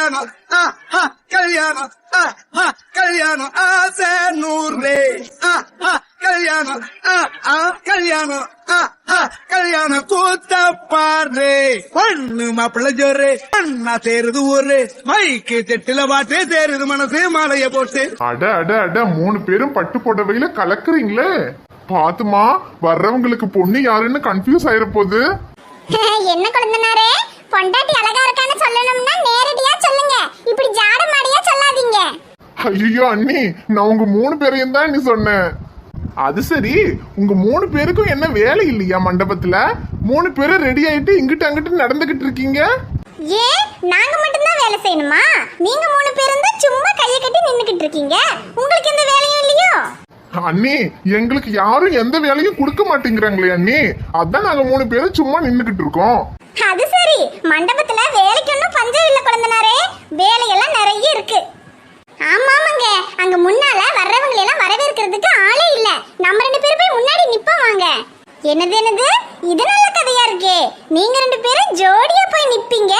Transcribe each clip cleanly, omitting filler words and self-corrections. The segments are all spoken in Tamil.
கல்யாணம் கல்யாணம் கல்யாணம் ஆசை நூறு கல்யாணம் கல்யாணம் கல்யாணம் கூத்தப்பாரு பொண்ணு மாப்பிள்ள ஜோரு அண்ணா சேருது ஊரு மைக்கு தெட்டில பாட்டு சேருது மனசு மாலைய போட்டு அட அட அட 3 பேரும் பட்டு புடவையில கலக்குறீங்களே. பாத்துமா, வர்றவங்களுக்கு பொண்ணு யாருன்னு கன்ஃபியூஸ் ஆயிர போகுது. என்ன குழந்தனாரே, பொண்டாட்டி அழகா இருக்கான்னு சொல்லணும்னா நேரடியா சொல்லுங்க, இப்படி ஜாட மாடியா சொல்லாதீங்க. ஐயோ அண்ணி, நான் உங்க 3 பேரையும் தான் நீ சொன்னேன். அது சரி, உங்க 3 பேருக்கும் என்ன வேலை இல்லையா மண்டபத்துல? 3 பேரும் ரெடி ஆயிட்டு இங்கிட்டு அங்கிட்டு நடந்துகிட்டு இருக்கீங்க. ஏன் நாங்க மட்டும் தான் வேலை செய்யணுமா? நீங்க 3 பேரும் தான் சும்மா கையை கட்டி நின்னுகிட்டு இருக்கீங்க. உங்களுக்கு எந்த வேலையும் இல்லையோ? அண்ணி, எங்களுக்கு யாரும் எந்த வேலையும் கொடுக்க மாட்டேங்கிறாங்களே அண்ணி, அதான் நாங்க 3 பேரும் சும்மா நின்னுகிட்டு இருக்கோம். அது சரி, மண்டபத்துல வேலைக்கு ஒன்னும் பஞ்சம் இல்ல குழந்தனாரே, வேலையெல்லாம் நிறைய இருக்கு. ஆமாமாங்க, அங்க முன்னால வர்றவங்களை எல்லாம் வரவேற்கிறதுக்கு ஆளே இல்ல. நம்ம 2 பேரும் போய் முன்னாடி நிப்போம் வாங்க. என்னது என்னது, இது நல்ல கதையா இருக்கே. நீங்க 2 பேரும் ஜோடியா போய் நிப்பீங்க,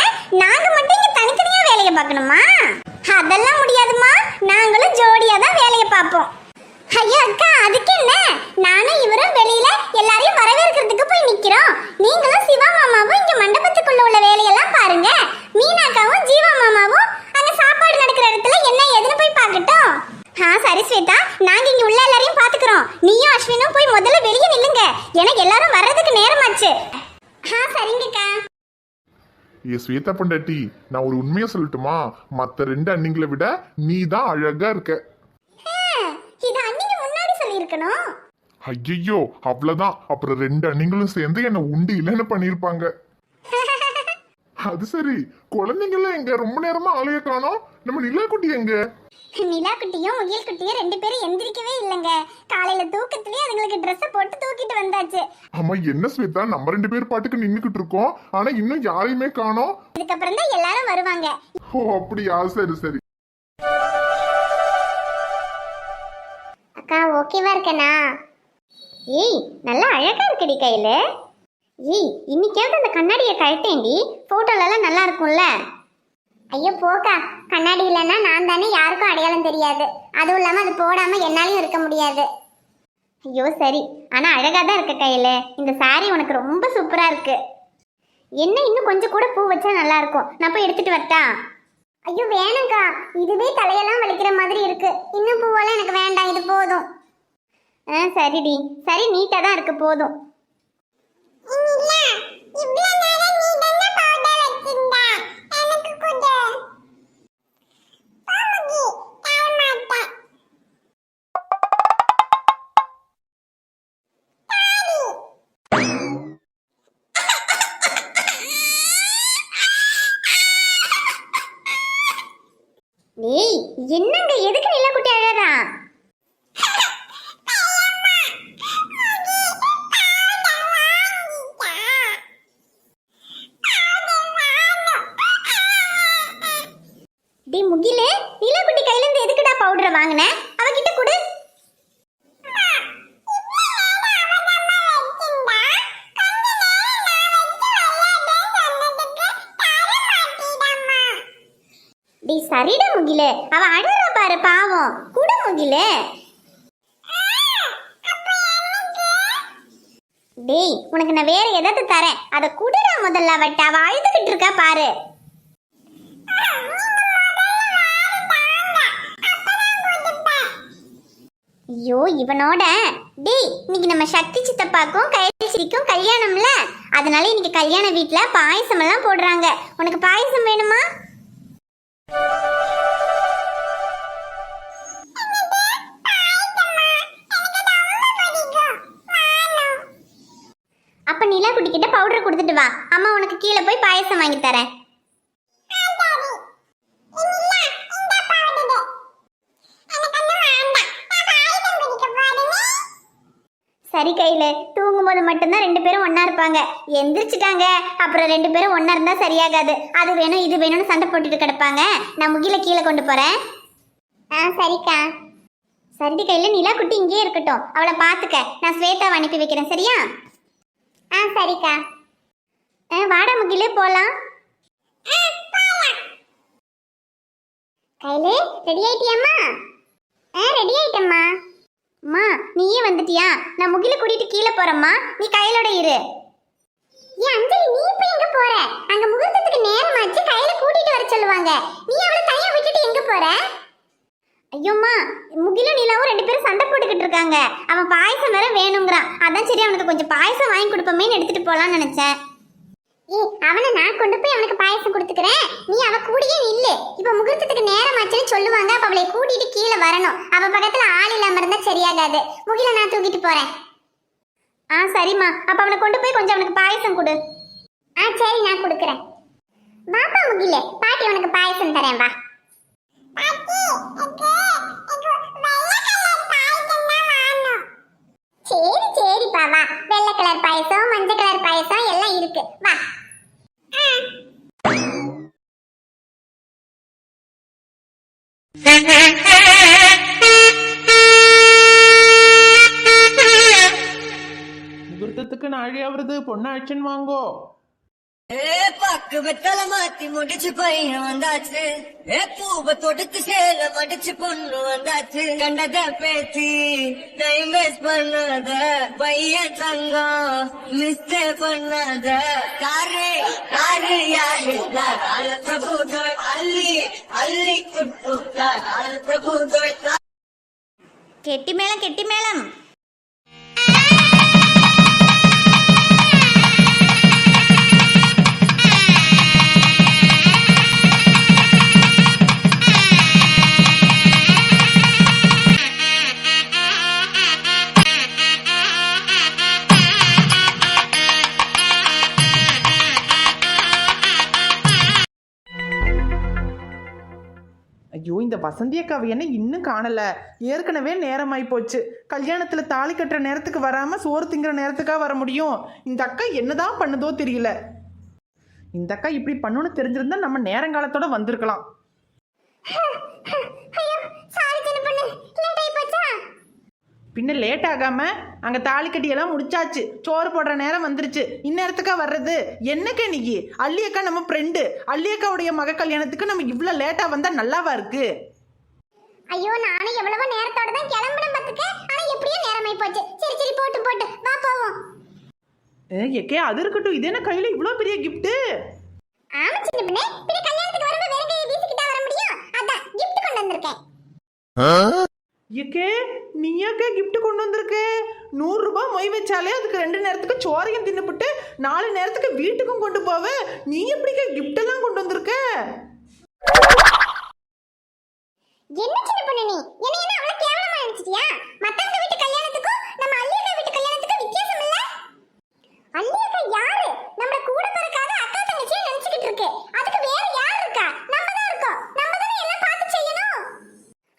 நாங்க மட்டும் இங்க தனித்தனியா வேலையை பார்க்கணுமா? அதெல்லாம் முடியாதுமா, நாங்களும் ஜோடியா தான் வேலையை பார்ப்போம். ஐயா அக்கா, அதுக்கு என்ன, நானும் இவரும் வெளியில எல்லாரையும் வரவேற்கிறதுக்கு போய் நிக்கிறோம். நீங்களும் சிவா மாமாவும் இங்க மண்டபத்துக்குள்ள உள்ள வேலையெல்லாம் பாருங்க. மீனாக்காவும் ஜீவா மாமாவும் அங்க சாப்பாடு நடக்கிற இடத்துல என்ன ஏதுன்னு போய் பார்க்கட்டும். சரி ஸ்வேதா, நாங்க இங்க உள்ள எல்லாரையும் பாத்துக்கிறோம். நீயும் அஸ்வினும் போய் முதல்ல வெளியே நில்லுங்க, எனக்கு எல்லாரும் வர்றதுக்கு நேரமாச்சு. சரிங்கக்கா. ஏ ஸ்வேதா பொண்டாட்டி, நான் ஒரு உண்மையை சொல்லட்டுமா? மத்த 2 அண்ணிங்களை விட நீ தான் அழகா இருக்க. இது அன்னிக்கு முன்னாடி சொல்லியிருக்கணும். ஐயோ, அவ்வளவுதான். அப்புறம் 2 அண்ணிங்களும் சேர்ந்து என்ன உண்டு இல்லைன்னு பண்ணிருப்பாங்க. அது சரி, குழந்தைங்கெல்லாம் எங்க? ரொம்ப நேரமா ஆளைய காணோம். நம்ம நிலா குட்டி எங்க? நிலா குட்டியும் முயல் குட்டியும் 2 பேரும் எந்திரிக்கவே இல்லைங்க. காலையில தூக்கத்திலேயே அதுங்களுக்கு ட்ரெஸ் போட்டு தூக்கிட்டு வந்தாச்சு. ஆமா, என்ன ஸ்வேதா, நம்ம 2 பேர் பாட்டுக்கு நின்னுக்கிட்டு இருக்கோம், ஆனா இன்னும் யாரையுமே காணோம். இதுக்கப்புறம் தான் எல்லாரும் வருவாங்க. ஓ அப்படியா, சரி சரி. அக்கா ஓகேவா இருக்கனா? ஏய், நல்லா அழகா இருக்கடி கையில. ஏய், இன்னைக்காவது அந்த கண்ணாடியை கழட்டேண்டி, போட்டோலலாம் நல்லா இருக்கும்ல. ஐயோ போக்கா, கண்ணாடி இல்லைன்னா நான் தானே யாருக்கும் அடையாளம் தெரியாது. அதுவும் இல்லாமல் அது போடாமல் என்னாலையும் இருக்க முடியாது. ஐயோ சரி, ஆனால் அழகாக தான் இருக்க கையில். இந்த சாரி உனக்கு ரொம்ப சூப்பராக இருக்கு. என்ன இன்னும் கொஞ்சம் கூட பூ வச்சா நல்லா இருக்கும். நான் போய் எடுத்துட்டு வரட்டா? ஐயோ வேணும்க்கா, இதுவே தலையெல்லாம் வலிக்கிற மாதிரி இருக்கு. இன்னும் பூவெல்லாம் எனக்கு வேண்டாம், இது போதும். சரிடி, சரி நீட்டாக தான் இருக்கு, போதும். ஏய், என்னங்க, எதுக்கு நிலா குட்டி அழறா? டி முகிலே, நிலா குட்டி கையில இருந்து எதுக்குடா பவுடர் வாங்குன? அவகிட்ட கொடு. டி சரிடா முகிலே, அவ அழறா பாரு பாவம். குடு முகிலே. டேய், உனக்கு நான் வேற ஏதாவது தரேன், அதை குடுடா முதல்ல. அவட்ட அவ அழுதுகிட்டு இருக்கா பாரு. ஐயோ இவனோட. டேய், இன்னைக்கு நம்ம சக்தி சித்தப்பாக்கும் கையல்சிக்கும் கல்யாணம்ல, அதனால இன்னைக்கு கல்யாண வீட்டுல பாயசம் எல்லாம் போடுறாங்க. உனக்கு பாயசம் வேணுமா? அப்ப நிலா குட்டிக்கிட்ட பவுடர் கொடுத்துட்டு வா, அம்மா உனக்கு கீழே போய் பாயசம் வாங்கி தரேன். சரி கையில, தூங்கும்போது மட்டும்தான் 2 பேரும் ஒன்னா இருப்பாங்க. எந்திரிச்சிட்டாங்க அப்புறம் 2 பேரும் ஒன்னா இருந்தா சரியாகாது. அது வேணும் இது வேணும்னு சண்டை போட்டுட்டு கிடப்பாங்க. நான் முகில கீழே கொண்டு போறேன். சரிக்கா. சரிடி கையில, நிலா குட்டி இங்கே இருக்கட்டும், அவளை பாத்துக்க. நான் ஸ்வேதாவை அனுப்பி வைக்கிறேன், சரியா? சரிக்கா. வாடா முகிலே, போலாம். கையிலே ரெடி ஆயிட்டியாம்மா? ரெடி ஆயிட்டம்மா. அம்மா நீயே வந்துட்டியா? நான் முகில கூட்டிட்டு கீழே போறேம்மா, நீ கையிலோட இரு. ஏன் அஞ்சலி நீ இப்ப எங்க போற? அங்க முகூர்த்தத்துக்கு நேரமாச்சு, கையில கூட்டிட்டு வர சொல்லுவாங்க. நீ அவளை தனியா விட்டுட்டு எங்க போற? ஐயோம்மா, முகிலும் நிலாவும் 2 பேரும் சண்டை போட்டுக்கிட்டு இருக்காங்க. அவன் பாயசம் வேற வேணுங்கிறான். அதான் சரி அவனுக்கு கொஞ்சம் பாயசம் வாங்கி கொடுப்போமேன்னு எடுத்துட்டு போலான்னு நினைச்சேன். அவனை நான் கொண்டு போய் அவனுக்கு பாயசம் கொடுத்துக்கிறேன், நீ அவ கூடயே நில்லு. இப்ப முகூர்த்தத்துக்கு நேரமாச்சுன்னு சொல்லுவாங்க, அப்ப அவளை கூட்டிட்டு கீழே வரணும். அவ பக்கத்துல ஆள் இல்லாம இருந்தா சரியாகாது. முகில நான் தூக்கிட்டு போறேன். சரிம்மா, அப்ப அவனை கொண்டு போய் கொஞ்சம் அவனுக்கு பாயசம் கொடு. சரி நான் கொடுக்குறேன். பாப்பா முகில, பாட்டி உனக்கு பாயசம் தரேன் வா. சரி சரிப்பா வா, வெள்ளை கலர் பாயசம் மஞ்சள் கலர் பாயசம் எல்லாம் இருக்கு வா. முகூர்த்தத்துக்கு நாழி ஆவறது, பொண்ணு ஆக்ஷன் வாங்கோ. பாக்கு வெத்தல மாத்தி முடிச்சு பையன் வந்தாச்சு. பூவ தொடுத்து சேல மடிச்சு பொண்ணு வந்தாச்சு. கண்டத பேசி டைம் வேஸ்ட் பண்ணாத பையன் தங்கம் மிஸ்டே பண்ணாத. காரு காரு யாரு பிரபு அள்ளி அள்ளி குட்டு பிரபு. கெட்டி மேளம் கெட்டி மேளம். ஐயோ, இந்த வசந்தி அக்காவை என்ன இன்னும் காணல? ஏற்கனவே நேரமாயி போச்சு. கல்யாணத்துல தாலி கட்டுற நேரத்துக்கு வராம சோறு திங்கிற நேரத்துக்கா வர முடியும்? இந்த அக்கா என்னதான் பண்ணுதோ தெரியல. இந்த அக்கா இப்படி பண்ணுன்னு தெரிஞ்சிருந்தா நம்ம நேரங்காலத்தோட வந்திருக்கலாம். பின்ன லேட் ஆகாம அங்க தாலி கட்டியெல்லாம் முடிச்சாச்சு, சோறு போடுற நேரம் வந்துருச்சு. இந்நேரத்துக்கா வர்றது என்னக்கா? நீ அள்ளியக்கா நம்ம ஃப்ரெண்டு, அள்ளியக்காவுடைய மக கல்யாணத்துக்கு நம்ம இவ்வளவு லேட்டா வந்தா நல்லாவா இருக்கு? ஐயோ நானும் எவ்வளவோ நேரத்தோட தான் கிளம்பணும் பாத்துக்க, ஆனா எப்படியோ நேரமாயி போச்சு. சரி சரி போட்டு போட்டு வா போவோம். ஏக்கே அது இருக்கட்டும், இது என்ன கையில இவ்வளவு பெரிய கிஃப்ட்? ஆமா சின்ன பொண்ணே, பின்ன கல்யாணத்துக்கு வரும்போது வேற கையை வீசிக்கிட்டா வர முடியும்? அதான் கிஃப்ட் கொண்டு வந்திருக்கேன். ஏக்கே நீயாக்கா கிஃப்ட் கொண்டு வந்திருக்க? 100 ரூபாய் மொய் வச்சாலே அதுக்கு 2 நேரத்துக்கு சோறையும் தின்னுபிட்டு 4 நேரத்துக்கு வீட்டுக்கும் கொண்டு போவ. நீ எப்படிக்கா கிஃப்ட் எல்லாம் கொண்டு வந்திருக்க? என்ன சின்ன பொண்ணு நீ என்ன என்ன அவ்வளவு கேவலமா நினைச்சிட்டியா? மத்தவங்க வீட்டு கல்யாணத்துக்கும் நம்ம அள்ளியக்கா வீட்டு கல்யாணத்துக்கும் வித்தியாசம் இல்ல. அள்ளியக்கா யாரு? நம்ம கூட பிறக்காத அக்கா தங்கச்சியை நினைச்சிட்டு இருக்கு. அதுக்கு வேற யார் இருக்கா? நம்ம தான் இருக்கோம். நம்ம தானே எல்லாம் பார்த்து செய்யணும்.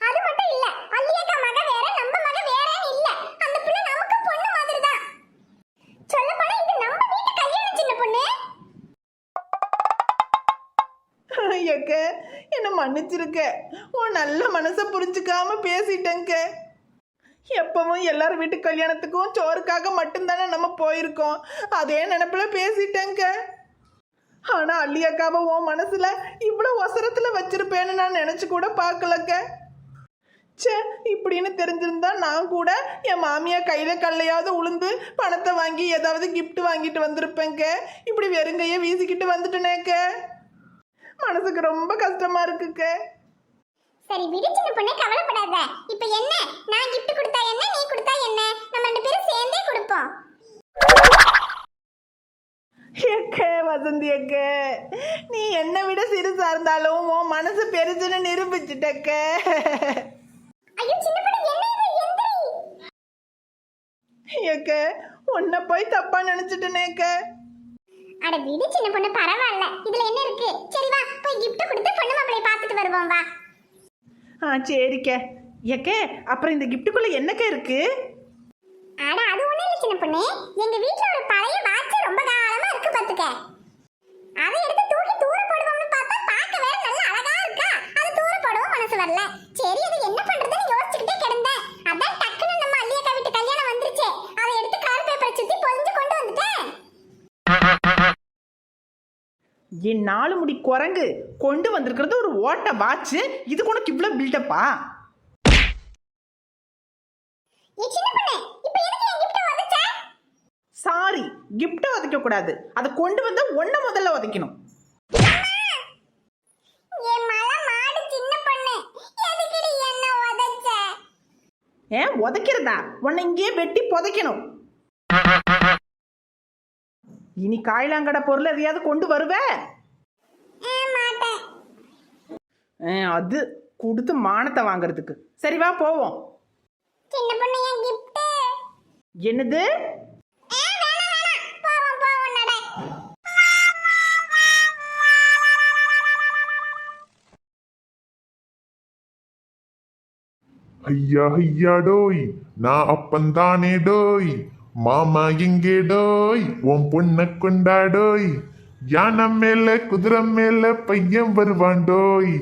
அது மட்டும் இல்ல, அள்ளியக்கா மக வேற நம்ம மக வேறன்னு இல்ல. அந்த பிள்ளை நமக்கு பொண்ணு மாதிரி தான். சொல்ல போனா இது நம்ம வீட்டு கல்யாணம் சின்ன பொண்ணு. ஏக்க என்ன மன்னிச்சிருக்க, உன் நல்ல மனசை புரிஞ்சுக்காம பேசிட்டேங்க. எப்பவும் எல்லாரும் வீட்டு கல்யாணத்துக்கும் சோறுக்காக மட்டும்தானே நம்ம போயிருக்கோம். அதே நினைப்புல பேசிட்டேங்க. ஆனா அள்ளியக்காவை உன் மனசுல இவ்வளவு அவசரத்துல வச்சிருப்பேன்னு நான் நினைச்சு கூட பார்க்கலக்க. சே, இப்படின்னு தெரிஞ்சிருந்தா நான் கூட என் மாமியா கையில கல்லையாவது உளுந்து பணத்தை வாங்கி ஏதாவது கிஃப்ட் வாங்கிட்டு வந்திருப்பேங்க. இப்படி வெறுங்கைய வீசிக்கிட்டு வந்துட்டேனேக்க. மனசுக்கு ரொம்ப கஷ்டமா இருக்குக்க. சரி விடு சின்ன பொண்ணே, கவலைப்படாத. இப்போ என்ன, நான் gift கொடுத்தா என்ன, நீ கொடுத்தா என்ன, நம்ம 2 பேரும் சேர்ந்தே கொடுப்போம். ஏக்கே வசந்தி அக்கே, நீ என்னை விட சிறுசா இருந்தாலும் உன் மனசு பெருசுன்னு நிரூபிச்சுட்டக்க. ஐயோ சின்ன பொண்ணு என்ன இது, எந்திரி. ஏக்கே உன்னை போய் தப்பா நினைச்சிட்டேனேக்க. அட விடு சின்ன பொண்ணு, பரவாயில்ல. இதுல என்ன இருக்கு? சரி வா போய் gift கொடுத்து பொண்ணு மாப்பிளைய பார்த்துட்டு வருவோம் வா. சரிக்கே. ஏக்கே அப்புறம் இந்த கிஃப்ட்டுக்குள்ள என்னக்கே இருக்கு? அட அது ஒண்ணு இல்ல சின்ன பொண்ணு, எங்க வீட்ல ஒரு பழைய வாட்ச் ரொம்ப காலமா இருக்கு பாத்துக்க. அதை எடுத்து தூக்கி தூர போடுவோம்னு பார்த்தா பார்க்க வேற நல்ல அழகா இருக்கா. அது தூர போடவும் மனசு வரல. சரி அது என்ன பண்றதுன்னு யோசிச்சுக்கிட்டே கிடந்தேன். அதான் டக்குன்னு நம்ம அள்ளியக்கா வீட்டு கல்யாணம் வந்துருச்சு, அதை எடுத்து கலர் பேப்பரை சுத்தி பொழிஞ்சு கொண்டு வந்துட்டேன். என் 4 முடி குரங்கு கொண்டு வந்திருக்கிறது ஒரு ஓட்ட வாட்ச். இதுக்கு உனக்கு இவ்வளோ பில்டப்பா? சாரி, கிஃப்டை உதைக்க கூடாது. அதை கொண்டு வந்து ஒன்ன முதல்ல உதைக்கணும். ஏன் உதைக்கிறதா? உன்னை இங்கேயே வெட்டி புதைக்கணும். இனி காயிலாங்கடை பொருள் எதையாவது கொண்டு வருவ? அது கொடுத்து மானத்தை வாங்குறதுக்கு. சரி வா போவோம். என்னது? ஐயா ஐயா டோய், நான் அப்பந்தானே டோய், மாமா எங்கே டோய், உன் பொண்ண கொண்டாடோய், யானை மேல குதிரை மேல பையன் வருவாண்டோய்,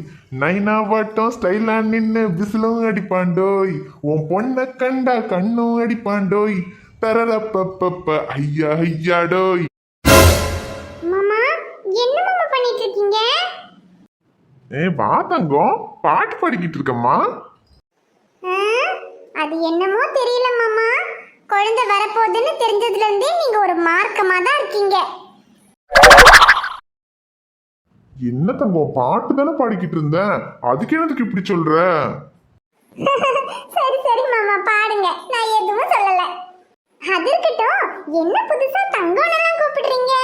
நைனா வாட்டம் ஸ்டைலா நின்னு விசிலும் அடிப்பாண்டோய், உன் பொண்ண கண்டா கண்ணும் அடிப்பாண்டோய், தரரப்பப்ப ஐயா ஐயா டோய். மாமா என்ன மாமா பண்ணிட்டு இருக்கீங்க? வா தங்கம், பாட்டு பாடிக்கிட்டு இருக்கம்மா. அது என்னமோ தெரியல மாமா, குழந்தை வரப்போகுதுன்னு தெரிஞ்சதுல இருந்தே நீங்க ஒரு மார்க்கமா தான் இருக்கீங்க. என்ன தங்கம், பாட்டு தானே பாடிக்கிட்டு இருந்தேன், அதுக்கு என்னதுக்கு இப்படி சொல்ற? சரி சரி மாமா பாடுங்க, நான் எதுவும் சொல்லல. அது இருக்கட்டும், என்ன புதுசா தங்கம்லாம் கூப்பிடுறீங்க?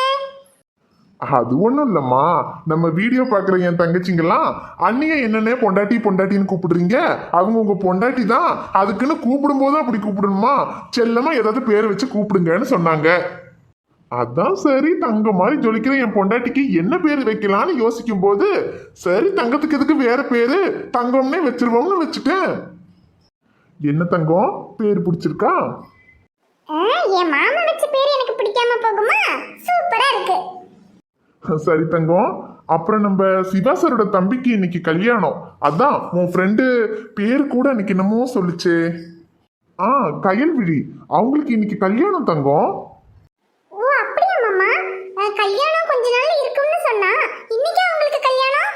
அது ஒண்ணும் இல்லம்மா, நம்ம வீடியோ பாக்குற என் தங்கச்சிங்கெல்லாம் அண்ணிய என்னன்னே பொண்டாட்டி பொண்டாட்டின்னு கூப்பிடுறீங்க. அவங்க உங்க பொண்டாட்டி தான், அதுக்குன்னு கூப்பிடும் போது அப்படி கூப்பிடணுமா, செல்லமா ஏதாவது பேர் வச்சு கூப்பிடுங்கன்னு சொன்னாங்க. அதான் சரி, தங்க மாதிரி ஜொலிக்கிற என் பொண்டாட்டிக்கு என்ன பேர் வைக்கலாம்னு யோசிக்கும் போது, சரி தங்கத்துக்கு எதுக்கு வேற பேரு, தங்கம்னே வச்சிருவோம்னு வச்சுட்டேன். என்ன தங்கம், பேர் பிடிச்சிருக்கா? என் மாமா வச்ச பேர் எனக்கு பிடிக்காம போகுமா? சூப்பரா இருக்கு. சரி தங்கம், அப்புறம் நம்ம சிவா சாரோட தம்பிக்கு இன்னைக்கு கல்யாணம். அதான் உன் ஃப்ரெண்டு பேர் கூட இன்னைக்கு என்னமோ சொல்லுச்சு. கயல்விழி, அவங்களுக்கு இன்னைக்கு கல்யாணம் தங்கம். ஓ அப்படியா மாமா? கல்யாணம் கொஞ்ச நாள் இருக்கும்னு சொன்னா, இன்னைக்கு அவங்களுக்கு கல்யாணம்?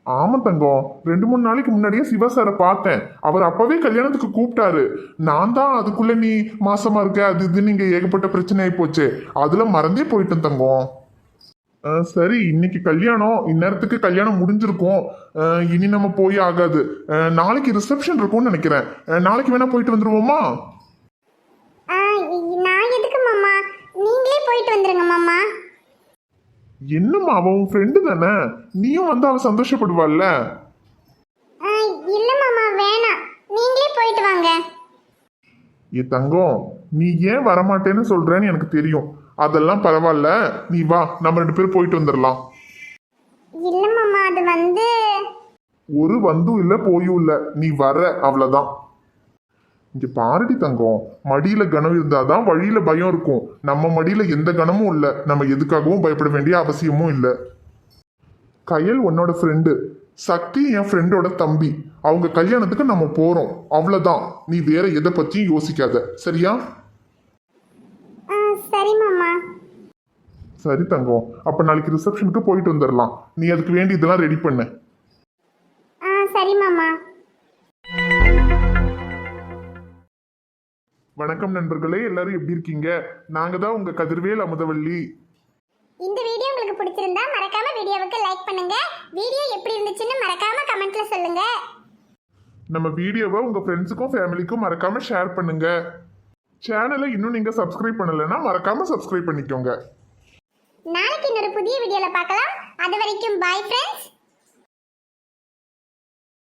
ஆமா தங்கம், 2-3 நாளைக்கு முன்னாடியே சிவா சாரை பார்த்தேன். அவர் அப்பவே கல்யாணத்துக்கு கூப்பிட்டாரு. நான் தான் அதுக்குள்ள நீ மாசமா இருக்க அது இதுன்னு இங்க ஏகப்பட்ட பிரச்சனை ஆகி போச்சு, அதுல மறந்தே போயிட்டேன் தங்கம். சரி, இன்னைக்கு கல்யாணம், இந்நேரத்துக்கு கல்யாணம் முடிஞ்சிருக்கும். இனி நம்ம போய் ஆகாது. நாளைக்கு ரிசப்ஷன் இருக்கும்னு நினைக்கிறேன். நாளைக்கு வேணா போயிட்டு வந்துருவோமா? நான் எதுக்கு மாமா, நீங்களே போயிட்டு வந்துருங்க மாமா. என்னம்மா, அவன் உன் ஃப்ரெண்டு தானே, நீயும் வந்து அவ சந்தோஷப்படுவாள்ல. இல்ல மாமா வேணாம், நீங்களே போயிட்டு வாங்க. ஏ தங்கம், நீ ஏன் வரமாட்டேன்னு சொல்றேன்னு எனக்கு தெரியும். அதெல்லாம் பரவாயில்ல, நீ வா, நம்ம 2 பேரும் போயிட்டு வந்துடலாம். இல்ல மாமா, அது வந்து ஒரு வந்தும் இல்ல போயும் இல்ல, நீ வர அவ்வளவுதான். இங்க பாருடி தங்கம், மடியில கனம் இருந்தாதான் வழியில பயம் இருக்கும். நம்ம மடியில எந்த கனமும் இல்ல, நம்ம எதுக்காகவும் பயப்பட வேண்டிய அவசியமும் இல்ல. கயல் உன்னோட ஃப்ரெண்டு, சக்தி என் ஃப்ரெண்டோட தம்பி. அவங்க கல்யாணத்துக்கு நம்ம போறோம், அவ்வளவுதான். நீ வேற எதை பத்தியும் யோசிக்காத, சரியா? சரி மாமா. சரி தங்கம், அப்ப நாளைக்கு ரிசப்ஷனுக்கு போயிட்டு வந்துடலாம். நீ அதுக்கு வேண்டி இதெல்லாம் ரெடி பண்ண. சரி மாமா. வணக்கம் நண்பர்களே, எல்லாரும் எப்படி இருக்கீங்க? நாங்க தான் உங்க கதிர்வேல் அமுதவள்ளி. இந்த வீடியோ உங்களுக்கு பிடிச்சிருந்தா மறக்காம வீடியோவுக்கு லைக் பண்ணுங்க. வீடியோ எப்படி இருந்துச்சுன்னு மறக்காம கமெண்ட்ல சொல்லுங்க. நம்ம வீடியோவை உங்க ஃப்ரெண்ட்ஸுக்கும் ஃபேமிலிக்கும் மறக்காம ஷேர் பண்ணுங்க. சேனலை இன்னும் நீங்க சப்ஸ்கிரைப் பண்ணலைன்னா மறக்காம சப்ஸ்கிரைப் பண்ணிக்கோங்க. நாளைக்கு இன்னொரு புதிய வீடியோல பார்க்கலாம். அது வரைக்கும் பை ஃப்ரெண்ட்ஸ்.